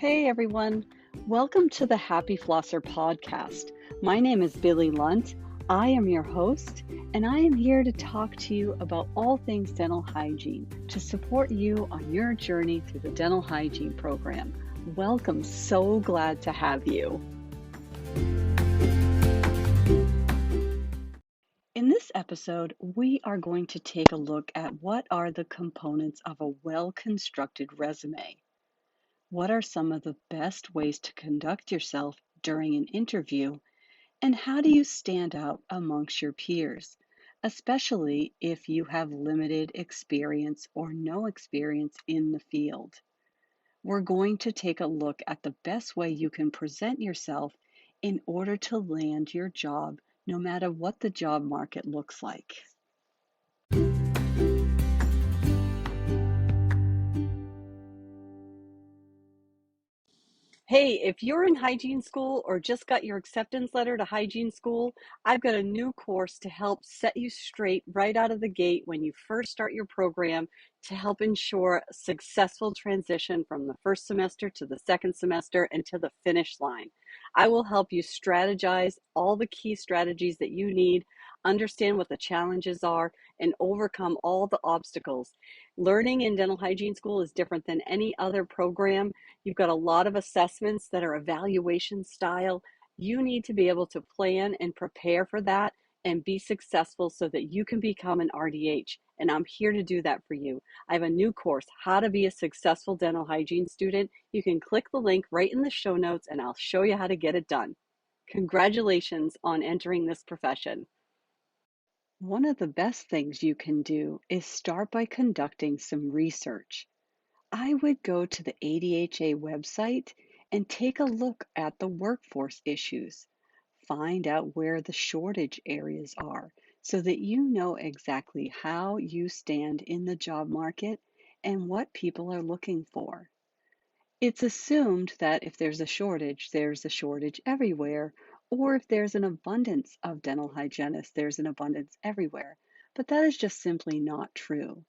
Hey everyone, welcome to the Happy Flosser podcast. My name is Billy Lunt. I am your host, and I am here to talk to you about all things dental hygiene to support you on your journey through the dental hygiene program. Welcome, so glad to have you. In this episode, we are going to take a look at what are the components of a well-constructed resume. What are some of the best ways to conduct yourself during an interview? And how do you stand out amongst your peers, especially if you have limited experience or no experience in the field? We're going to take a look at the best way you can present yourself in order to land your job, no matter what the job market looks like. Hey, if you're in hygiene school or just got your acceptance letter to hygiene school, I've got a new course to help set you straight right out of the gate when you first start your program to help ensure a successful transition from the first semester to the second semester and to the finish line. I will help you strategize all the key strategies that you need, understand what the challenges are, and overcome all the obstacles. Learning in dental hygiene school is different than any other program. You've got a lot of assessments that are evaluation style. You need to be able to plan and prepare for that and be successful so that you can become an RDH. And I'm here to do that for you. I have a new course, How to Be a Successful Dental Hygiene Student. You can click the link right in the show notes and I'll show you how to get it done. Congratulations on entering this profession. One of the best things you can do is start by conducting some research. I would go to the ADHA website and take a look at the workforce issues. Find out where the shortage areas are so that you know exactly how you stand in the job market and what people are looking for. It's assumed that if there's a shortage everywhere, or if there's an abundance of dental hygienists, there's an abundance everywhere. But that is just simply not true.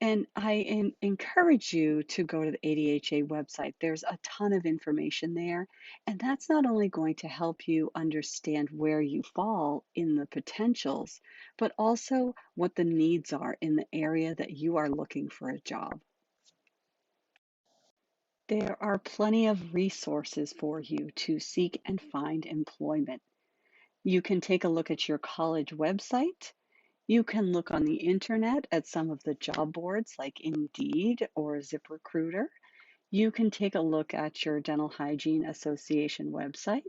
And I encourage you to go to the ADHA website. There's a ton of information there, and that's not only going to help you understand where you fall in the potentials, but also what the needs are in the area that you are looking for a job. There are plenty of resources for you to seek and find employment. You can take a look at your college website. You can look on the internet at some of the job boards like Indeed or ZipRecruiter. You can take a look at your Dental Hygiene Association website.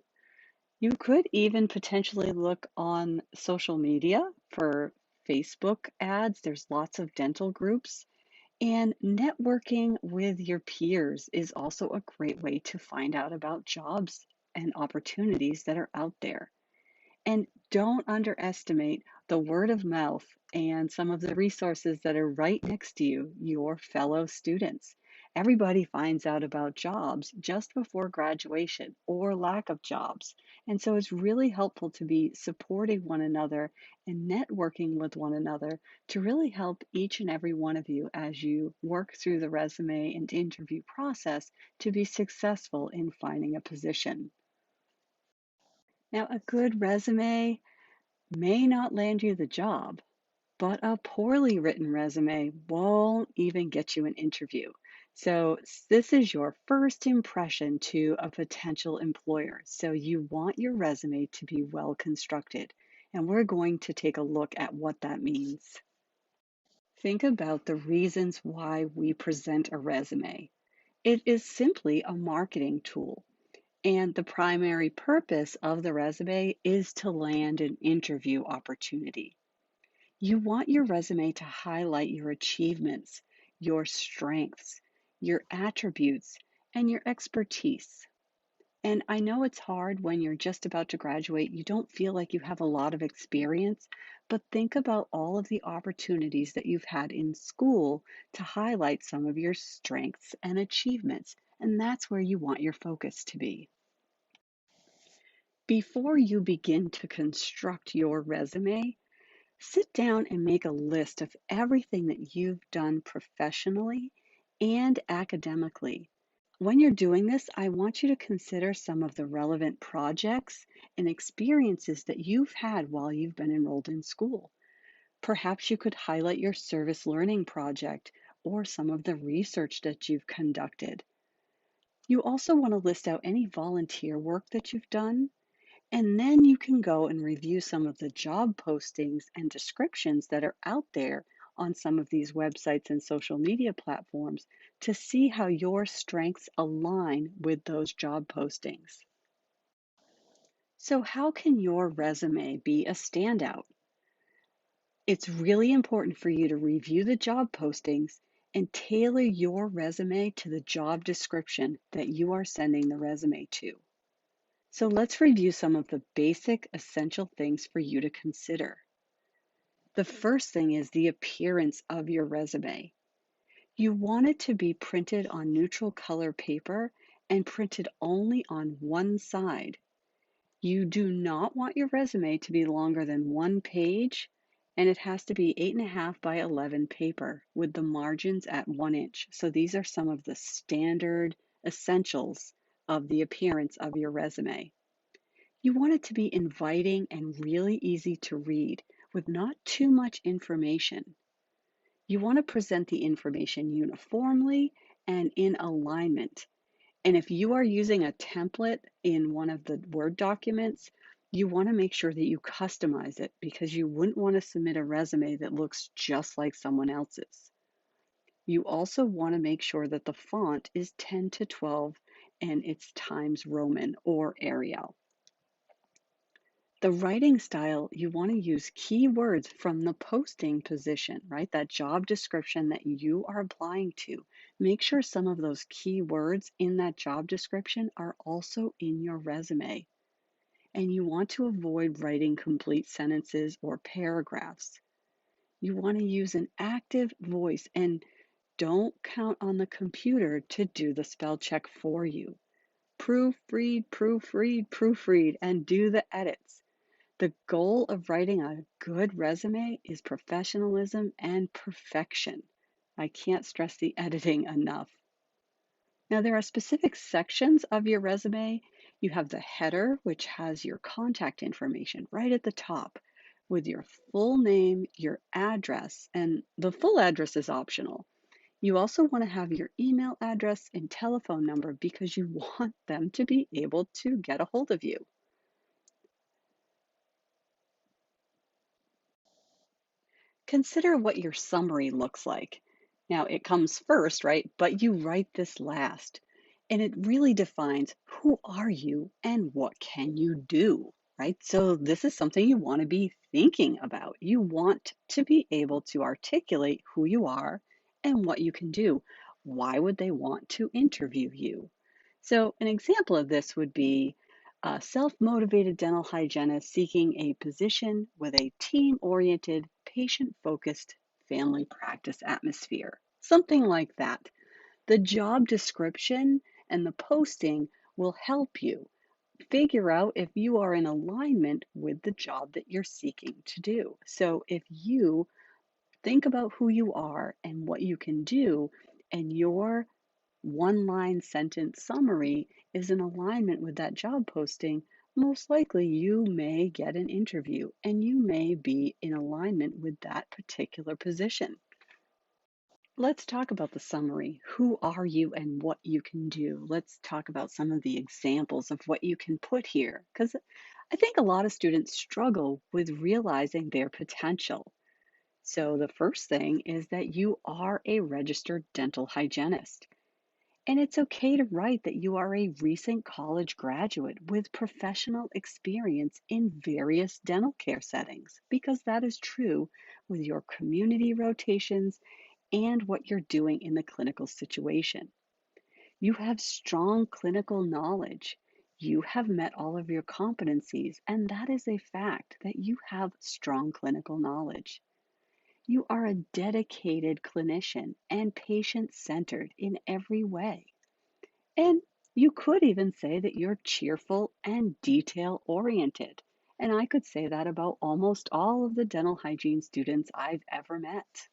You could even potentially look on social media for Facebook ads. There's lots of dental groups. And networking with your peers is also a great way to find out about jobs and opportunities that are out there. And don't underestimate the word of mouth and some of the resources that are right next to you, your fellow students. Everybody finds out about jobs just before graduation or lack of jobs. And so it's really helpful to be supporting one another and networking with one another to really help each and every one of you as you work through the resume and interview process to be successful in finding a position. Now, a good resume may not land you the job, but a poorly written resume won't even get you an interview. So, this is your first impression to a potential employer. So, you want your resume to be well constructed. And we're going to take a look at what that means. Think about the reasons why we present a resume. It is simply a marketing tool. And the primary purpose of the resume is to land an interview opportunity. You want your resume to highlight your achievements, your strengths, your attributes, and your expertise. And I know it's hard when you're just about to graduate, you don't feel like you have a lot of experience, but think about all of the opportunities that you've had in school to highlight some of your strengths and achievements. And that's where you want your focus to be. Before you begin to construct your resume, sit down and make a list of everything that you've done professionally and academically. When you're doing this, I want you to consider some of the relevant projects and experiences that you've had while you've been enrolled in school. Perhaps you could highlight your service learning project or some of the research that you've conducted. You also want to list out any volunteer work that you've done, and then you can go and review some of the job postings and descriptions that are out there on some of these websites and social media platforms to see how your strengths align with those job postings. So, how can your resume be a standout? It's really important for you to review the job postings and tailor your resume to the job description that you are sending the resume to. So let's review some of the basic essential things for you to consider. The first thing is the appearance of your resume. You want it to be printed on neutral color paper and printed only on one side. You do not want your resume to be longer than 1 page, and it has to be 8.5 by 11 paper with the margins at 1 inch. So these are some of the standard essentials of the appearance of your resume. You want it to be inviting and really easy to read with not too much information. You want to present the information uniformly and in alignment. And if you are using a template in one of the Word documents, you want to make sure that you customize it because you wouldn't want to submit a resume that looks just like someone else's. You also want to make sure that the font is 10 to 12 and it's Times Roman or Arial. The writing style, you want to use keywords from the posting position, right? That job description that you are applying to. Make sure some of those keywords in that job description are also in your resume. And you want to avoid writing complete sentences or paragraphs. You want to use an active voice and don't count on the computer to do the spell check for you. Proofread, proofread, proofread, and do the edits. The goal of writing a good resume is professionalism and perfection. I can't stress the editing enough. Now, there are specific sections of your resume. You have the header, which has your contact information right at the top with your full name, your address, and the full address is optional. You also want to have your email address and telephone number because you want them to be able to get a hold of you. Consider what your summary looks like. Now, it comes first, right? But you write this last. And it really defines who are you and what can you do, right? So this is something you want to be thinking about. You want to be able to articulate who you are and what you can do. Why would they want to interview you? So an example of this would be a self-motivated dental hygienist seeking a position with a team-oriented, patient-focused family practice atmosphere. Something like that. The job description and the posting will help you figure out if you are in alignment with the job that you're seeking to do. So if you think about who you are and what you can do, and your one line sentence summary is in alignment with that job posting, most likely you may get an interview and you may be in alignment with that particular position. Let's talk about the summary. Who are you and what you can do? Let's talk about some of the examples of what you can put here because I think a lot of students struggle with realizing their potential. So, the first thing is that you are a registered dental hygienist. And it's okay to write that you are a recent college graduate with professional experience in various dental care settings, because that is true with your community rotations and what you're doing in the clinical situation. You have strong clinical knowledge. You have met all of your competencies, and that is a fact that you have strong clinical knowledge. You are a dedicated clinician and patient centered in every way. And you could even say that you're cheerful and detail oriented. And I could say that about almost all of the dental hygiene students I've ever met.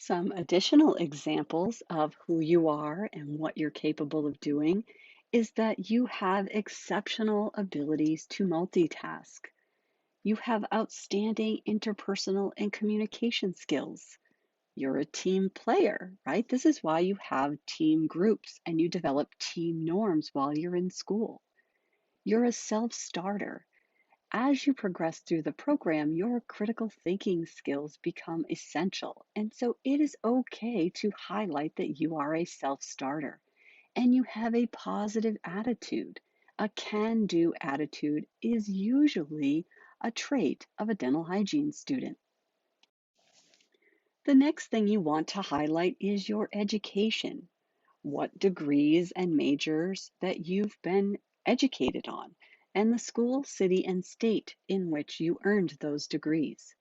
Some additional examples of who you are and what you're capable of doing is that you have exceptional abilities to multitask. You have outstanding interpersonal and communication skills. You're a team player, right? This is why you have team groups and you develop team norms while you're in school. You're a self starter. As you progress through the program, your critical thinking skills become essential. And so it is okay to highlight that you are a self starter and you have a positive attitude. A can do attitude is usually a trait of a dental hygiene student. The next thing you want to highlight is your education. What degrees and majors that you've been educated on, and the school, city, and state in which you earned those degrees.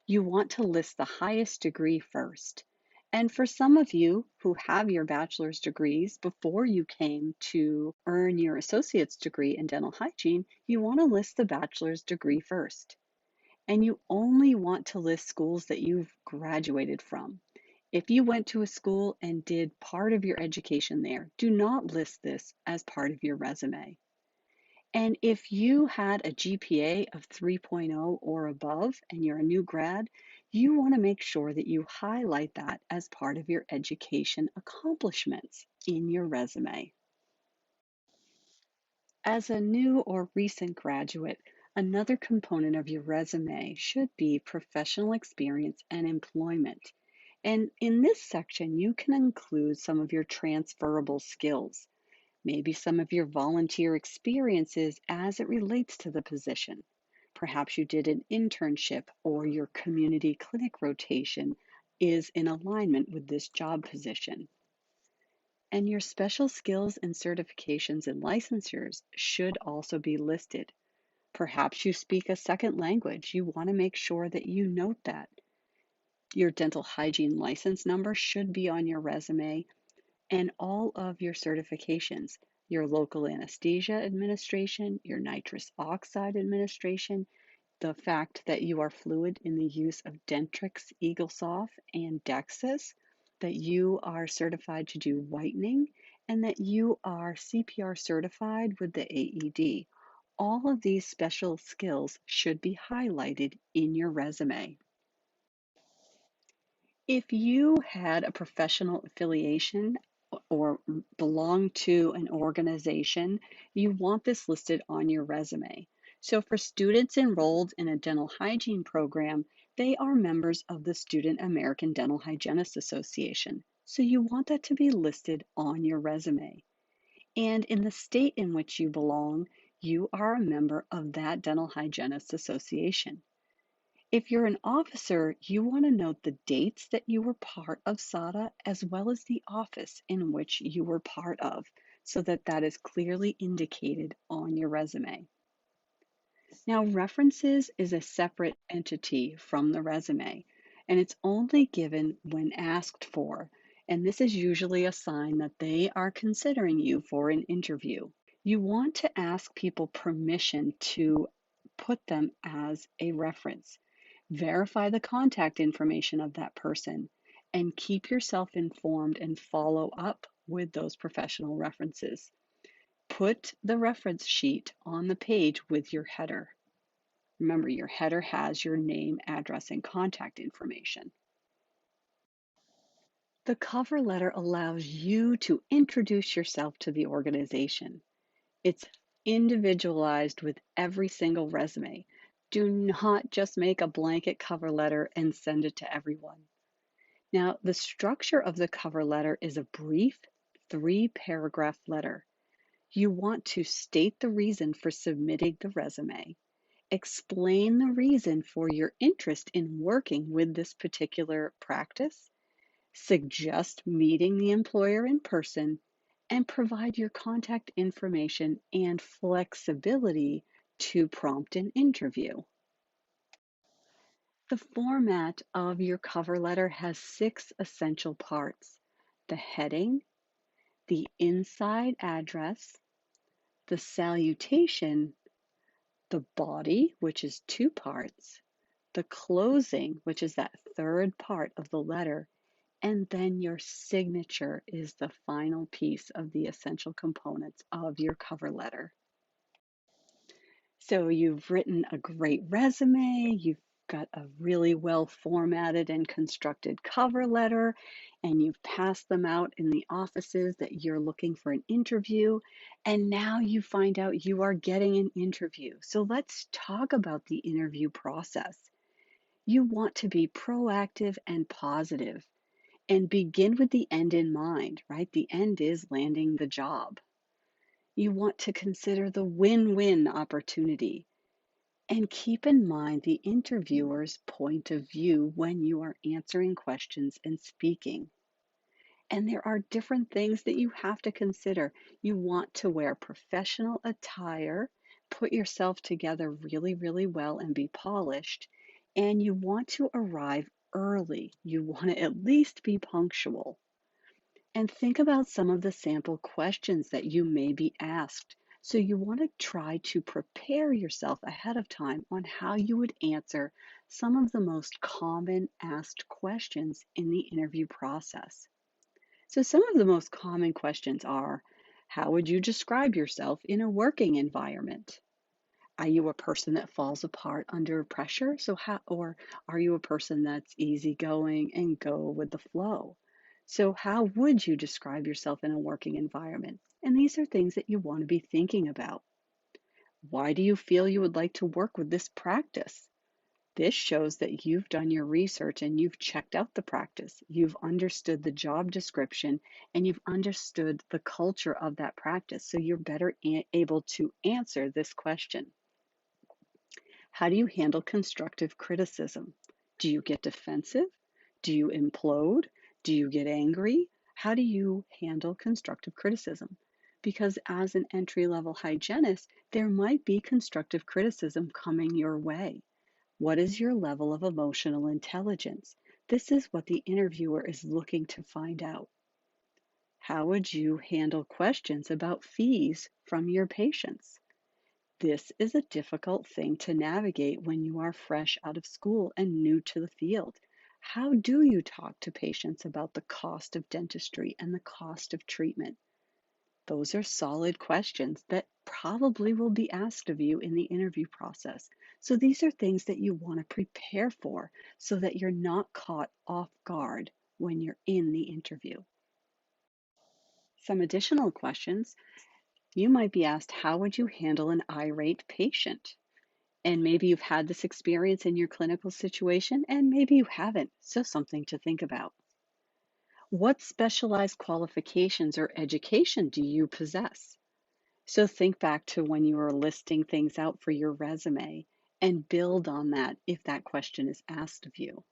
You want to list the highest degree first. And for some of you who have your bachelor's degrees before you came to earn your associate's degree in dental hygiene, you want to list the bachelor's degree first. And you only want to list schools that you've graduated from. If you went to a school and did part of your education there, do not list this as part of your resume. And if you had a GPA of 3.0 or above and you're a new grad, you want to make sure that you highlight that as part of your education accomplishments in your resume. As a new or recent graduate, another component of your resume should be professional experience and employment. And in this section, you can include some of your transferable skills, maybe some of your volunteer experiences as it relates to the position. Perhaps you did an internship or your community clinic rotation is in alignment with this job position. And your special skills and certifications and licensures should also be listed. Perhaps you speak a second language. You want to make sure that you note that. Your dental hygiene license number should be on your resume and all of your certifications, your local anesthesia administration, your nitrous oxide administration, the fact that you are fluent in the use of Dentrix, EagleSoft, and Dexis, that you are certified to do whitening, and that you are CPR certified with the AED. All of these special skills should be highlighted in your resume. If you had a professional affiliation or belong to an organization, you want this listed on your resume. So for students enrolled in a dental hygiene program, they are members of the Student American Dental Hygienists Association. So you want that to be listed on your resume. And in the state in which you belong, you are a member of that Dental Hygienists Association. If you're an officer, you want to note the dates that you were part of SADA as well as the office in which you were part of, so that that is clearly indicated on your resume. Now, references is a separate entity from the resume, and it's only given when asked for, and this is usually a sign that they are considering you for an interview. You want to ask people permission to put them as a reference. Verify the contact information of that person and keep yourself informed and follow up with those professional references. Put the reference sheet on the page with your header. Remember, your header has your name, address, and contact information. The cover letter allows you to introduce yourself to the organization. It's individualized with every single resume. Do not just make a blanket cover letter and send it to everyone. Now, the structure of the cover letter is a brief 3-paragraph letter. You want to state the reason for submitting the resume, explain the reason for your interest in working with this particular practice, suggest meeting the employer in person, and provide your contact information and flexibility to prompt an interview. The format of your cover letter has 6 essential parts: the heading, the inside address, the salutation, the body, which is 2 parts, the closing, which is that third part of the letter, And then your signature is the final piece of the essential components of your cover letter. So you've written a great resume, you've got a really well formatted and constructed cover letter, and you've passed them out in the offices that you're looking for an interview. And now you find out you are getting an interview. So let's talk about the interview process. You want to be proactive and positive and begin with the end in mind, right? The end is landing the job. You want to consider the win-win opportunity and keep in mind the interviewer's point of view when you are answering questions and speaking. And there are different things that you have to consider. You want to wear professional attire, put yourself together really, really well, and be polished. And you want to arrive early. You want to at least be punctual. And think about some of the sample questions that you may be asked. So you want to try to prepare yourself ahead of time on how you would answer some of the most common asked questions in the interview process. So some of the most common questions are, how would you describe yourself in a working environment? Are you a person that falls apart under pressure? Or are you a person that's easygoing and go with the flow? So how would you describe yourself in a working environment? And these are things that you want to be thinking about. Why do you feel you would like to work with this practice? This shows that you've done your research and you've checked out the practice. You've understood the job description and you've understood the culture of that practice. So you're better able to answer this question. How do you handle constructive criticism? Do you get defensive? Do you implode? Do you get angry? How do you handle constructive criticism? Because as an entry level hygienist, there might be constructive criticism coming your way. What is your level of emotional intelligence? This is what the interviewer is looking to find out. How would you handle questions about fees from your patients? This is a difficult thing to navigate when you are fresh out of school and new to the field. How do you talk to patients about the cost of dentistry and the cost of treatment? Those are solid questions that probably will be asked of you in the interview process. So these are things that you want to prepare for so that you're not caught off guard when you're in the interview. Some additional questions. You might be asked, how would you handle an irate patient? And maybe you've had this experience in your clinical situation, and maybe you haven't. So, something to think about. What specialized qualifications or education do you possess? So, think back to when you were listing things out for your resume and build on that if that question is asked of you.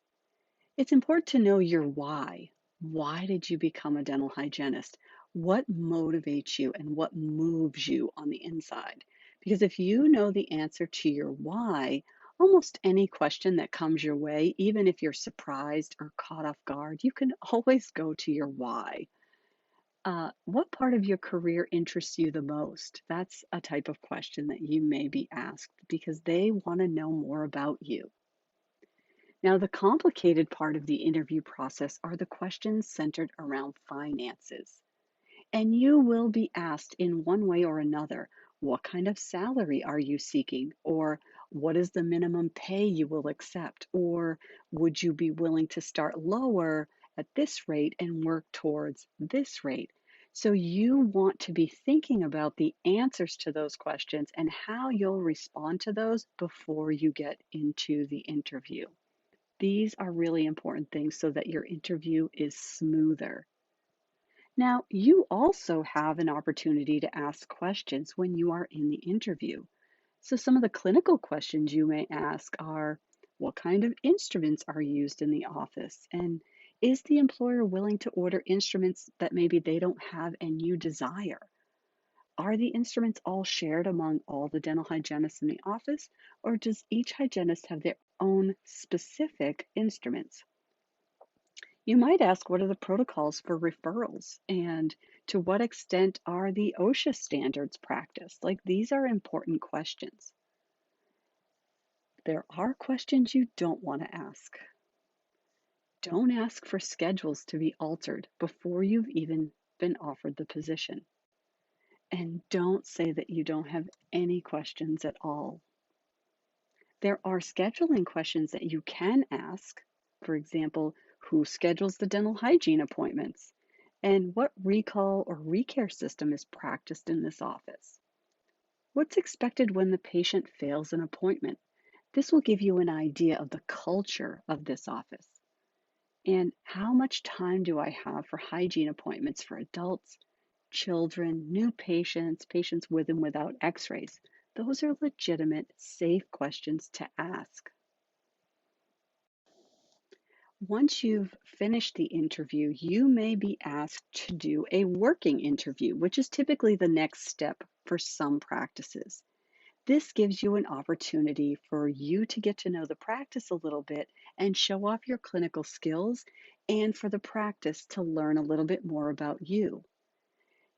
It's important to know your why. Why did you become a dental hygienist? What motivates you and what moves you on the inside? Because if you know the answer to your why, almost any question that comes your way, even if you're surprised or caught off guard, you can always go to your why. What part of your career interests you the most? That's a type of question that you may be asked because they want to know more about you. Now, the complicated part of the interview process are the questions centered around finances. And you will be asked in one way or another, what kind of salary are you seeking? Or what is the minimum pay you will accept? Or would you be willing to start lower at this rate and work towards this rate? So you want to be thinking about the answers to those questions and how you'll respond to those before you get into the interview. These are really important things so that your interview is smoother. Now, you also have an opportunity to ask questions when you are in the interview. So, some of the clinical questions you may ask are, what kind of instruments are used in the office? And is the employer willing to order instruments that maybe they don't have and you desire? Are the instruments all shared among all the dental hygienists in the office, or does each hygienist have their own specific instruments? You might ask, what are the protocols for referrals? And to what extent are the OSHA standards practiced? Like, these are important questions. There are questions you don't want to ask. Don't ask for schedules to be altered before you've even been offered the position. And don't say that you don't have any questions at all. There are scheduling questions that you can ask. For example, who schedules the dental hygiene appointments? And what recall or recare system is practiced in this office? What's expected when the patient fails an appointment? This will give you an idea of the culture of this office. And how much time do I have for hygiene appointments for adults, children, new patients, patients with and without x-rays? Those are legitimate, safe questions to ask. Once you've finished the interview, you may be asked to do a working interview, which is typically the next step for some practices. This gives you an opportunity for you to get to know the practice a little bit and show off your clinical skills, and for the practice to learn a little bit more about you.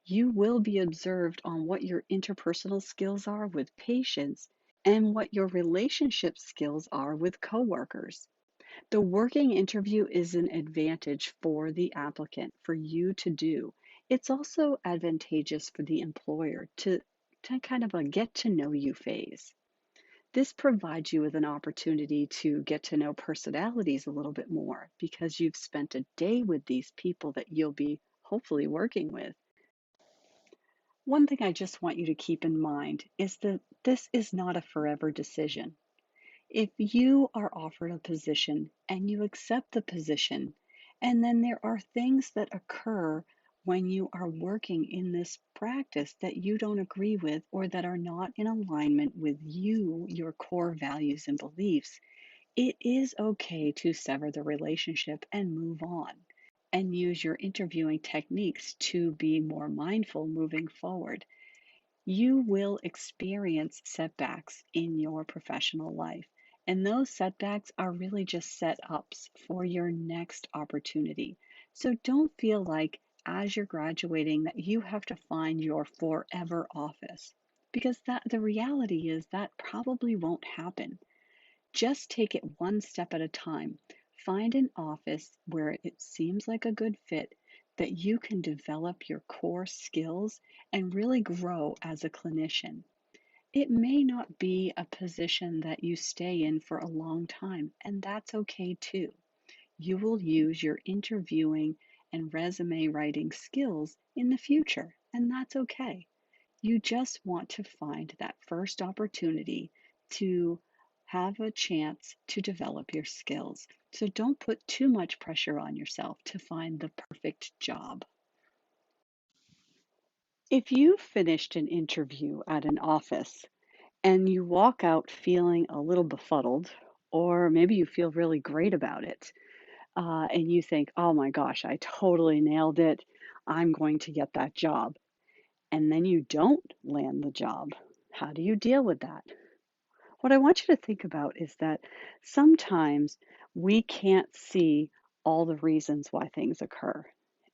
You will be observed on what your interpersonal skills are with patients and what your relationship skills are with coworkers. The working interview is an advantage for the applicant for you to do. It's also advantageous for the employer to kind of a get to know you phase. This provides you with an opportunity to get to know personalities a little bit more because you've spent a day with these people that you'll be hopefully working with. One thing I just want you to keep in mind is that this is not a forever decision. If you are offered a position and you accept the position, and then there are things that occur when you are working in this practice that you don't agree with or that are not in alignment with you, your core values and beliefs, it is okay to sever the relationship and move on and use your interviewing techniques to be more mindful moving forward. You will experience setbacks in your professional life, and those setbacks are really just setups for your next opportunity. So don't feel like as you're graduating that you have to find your forever office, because that the reality is that probably won't happen. Just take it one step at a time. Find an office where it seems like a good fit, that you can develop your core skills and really grow as a clinician. It may not be a position that you stay in for a long time, and that's okay too. You will use your interviewing and resume writing skills in the future, and that's okay. You just want to find that first opportunity to have a chance to develop your skills. So don't put too much pressure on yourself to find the perfect job. If you finished an interview at an office and you walk out feeling a little befuddled, or maybe you feel really great about it, and you think, oh my gosh, I totally nailed it. I'm going to get that job. And then you don't land the job. How do you deal with that? What I want you to think about is that sometimes we can't see all the reasons why things occur.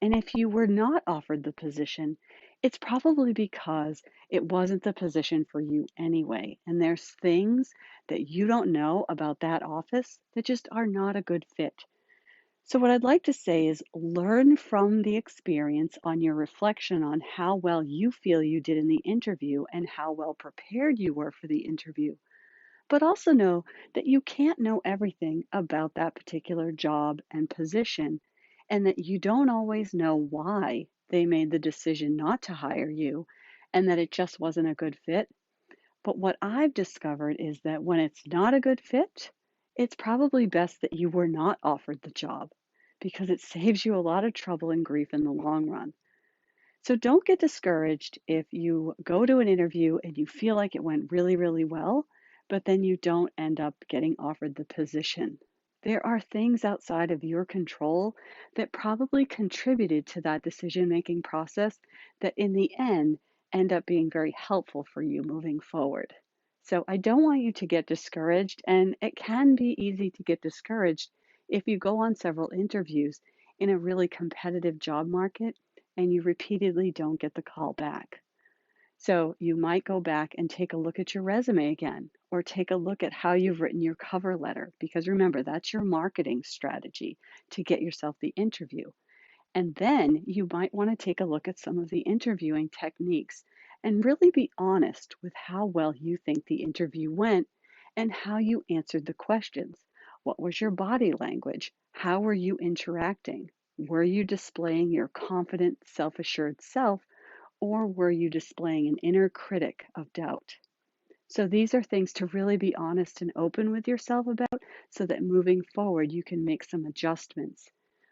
And if you were not offered the position, it's probably because it wasn't the position for you anyway. And there's things that you don't know about that office that just are not a good fit. So, what I'd like to say is learn from the experience on your reflection on how well you feel you did in the interview and how well prepared you were for the interview. But also know that you can't know everything about that particular job and position, and that you don't always know why they made the decision not to hire you and that it just wasn't a good fit. But what I've discovered is that when it's not a good fit, it's probably best that you were not offered the job because it saves you a lot of trouble and grief in the long run. So don't get discouraged if you go to an interview and you feel like it went really, really well, but then you don't end up getting offered the position. There are things outside of your control that probably contributed to that decision-making process that in the end up being very helpful for you moving forward. So I don't want you to get discouraged, and it can be easy to get discouraged if you go on several interviews in a really competitive job market and you repeatedly don't get the call back. So you might go back and take a look at your resume again, or take a look at how you've written your cover letter, because remember, that's your marketing strategy to get yourself the interview. And then you might want to take a look at some of the interviewing techniques and really be honest with how well you think the interview went and how you answered the questions. What was your body language? How were you interacting? Were you displaying your confident, self assured self, or were you displaying an inner critic of doubt? So these are things to really be honest and open with yourself about so that moving forward you can make some adjustments.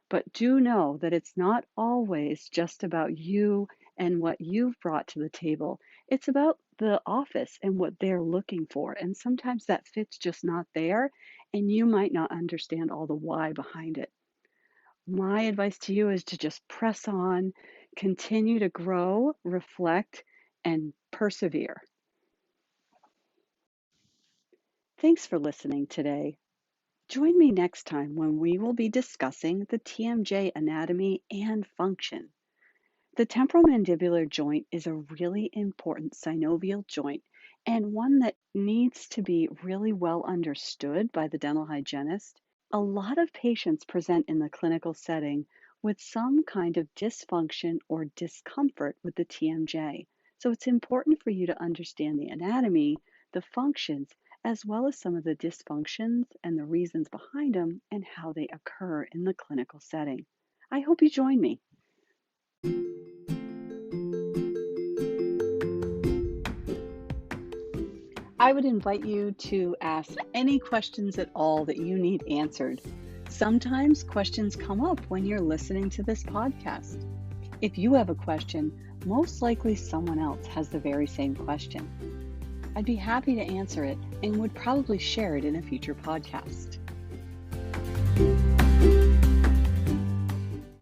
But do know that it's not always just about you and what you've brought to the table. It's about the office and what they're looking for. And sometimes that fit's just not there, and you might not understand all the why behind it. My advice to you is to just press on, continue to grow, reflect, and persevere. Thanks for listening today. Join me next time when we will be discussing the TMJ anatomy and function. The temporomandibular joint is a really important synovial joint and one that needs to be really well understood by the dental hygienist. A lot of patients present in the clinical setting with some kind of dysfunction or discomfort with the TMJ. So it's important for you to understand the anatomy, the functions, as well as some of the dysfunctions and the reasons behind them and how they occur in the clinical setting. I hope you join me. I would invite you to ask any questions at all that you need answered. Sometimes questions come up when you're listening to this podcast. If you have a question, most likely someone else has the very same question. I'd be happy to answer it and would probably share it in a future podcast.